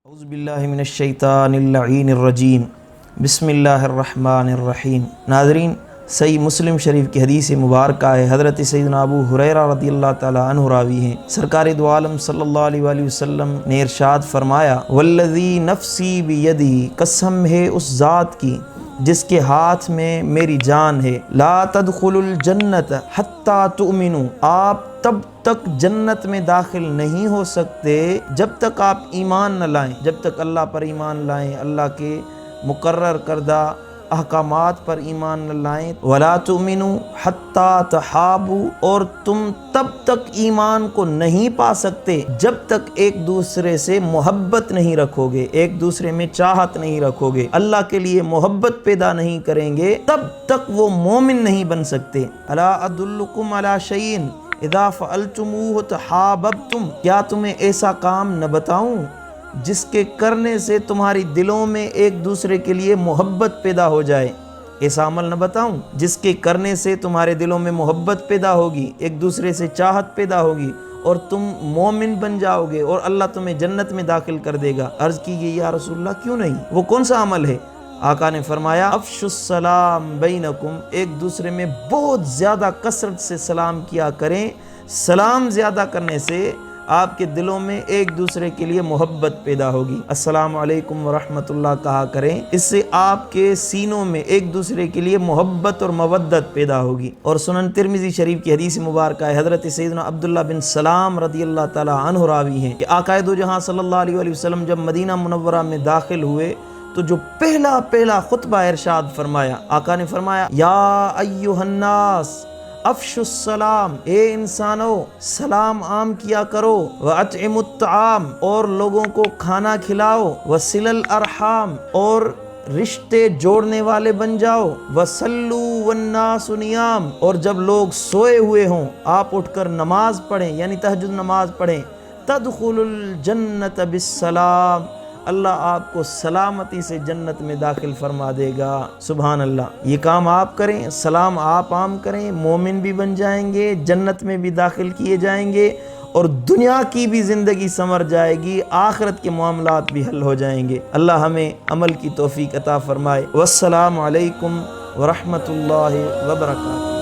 اعوذ باللہ من الشیطان اللعین الرجیم بسم اللہ الرحمن الرحیم۔ ناظرین، صحیح مسلم شریف کی حدیث مبارکہ ہے، حضرت سیدنا ابو ہریرہ رضی اللہ تعالی عنہ راوی ہیں۔ سرکار دو عالم صلی اللہ علیہ وآلہ وسلم نے ارشاد فرمایا، والذی نفسی بیدہ، قسم ہے اس ذات کی جس کے ہاتھ میں میری جان ہے، لا تدخلوا الجنت حتی تؤمنوا، آپ تب تک جنت میں داخل نہیں ہو سکتے جب تک آپ ایمان نہ لائیں، جب تک اللہ پر ایمان لائیں، اللہ کے مقرر کردہ احکامات پر ایمان نہ لائیں۔ ولا تؤمنوا حتی تحابوا، اور تم تب تک ایمان کو نہیں پا سکتے جب تک ایک دوسرے سے محبت نہیں رکھو گے، ایک دوسرے میں چاہت نہیں رکھو گے، اللہ کے لیے محبت پیدا نہیں کریں گے، تب تک وہ مومن نہیں بن سکتے۔ الا ادلکم علی شیء اذا فعلتموہ تحاببتم، کیا تمہیں ایسا کام نہ بتاؤں جس کے کرنے سے تمہاری دلوں میں ایک دوسرے کے لیے محبت پیدا ہو جائے؟ ایسا عمل نہ بتاؤں جس کے کرنے سے تمہارے دلوں میں محبت پیدا ہوگی، ایک دوسرے سے چاہت پیدا ہوگی، اور تم مومن بن جاؤ گے اور اللہ تمہیں جنت میں داخل کر دے گا۔ عرض کی گئی، یا رسول اللہ کیوں نہیں، وہ کون سا عمل ہے؟ آقا نے فرمایا، افشوا السلام بینکم، ایک دوسرے میں بہت زیادہ کثرت سے سلام کیا کریں۔ سلام زیادہ کرنے سے آپ کے دلوں میں ایک دوسرے کے لیے محبت پیدا ہوگی۔ السلام علیکم ورحمۃ اللہ کہا کریں، اس سے آپ کے سینوں میں ایک دوسرے کے لیے محبت اور مودت پیدا ہوگی۔ اور سنن ترمذی شریف کی حدیث مبارکہ ہے، حضرت سیدنا عبداللہ بن سلام رضی اللہ تعالی عنہ راوی ہیں کہ آقا دو جہاں صلی اللہ علیہ وآلہ وسلم جب مدینہ منورہ میں داخل ہوئے تو جو پہلا خطبہ ارشاد فرمایا، آقا نے فرمایا، یا ایھا الناس افشوا السلام، اے انسانو سلام عام کیا کرو، واطعموا الطعام، اور لوگوں کو کھانا کھلاؤ، وصلوا الارحام، اور رشتے جوڑنے والے بن جاؤ، وصلوا والناس نیام، اور جب لوگ سوئے ہوئے ہوں آپ اٹھ کر نماز پڑھیں، یعنی تہجد نماز پڑھیں، تدخلوا الجنت بالسلام، اللہ آپ کو سلامتی سے جنت میں داخل فرما دے گا۔ سبحان اللہ، یہ کام آپ کریں، سلام آپ عام کریں، مومن بھی بن جائیں گے، جنت میں بھی داخل کیے جائیں گے، اور دنیا کی بھی زندگی سنور جائے گی، آخرت کے معاملات بھی حل ہو جائیں گے۔ اللہ ہمیں عمل کی توفیق عطا فرمائے۔ والسلام علیکم ورحمۃ اللہ وبرکاتہ۔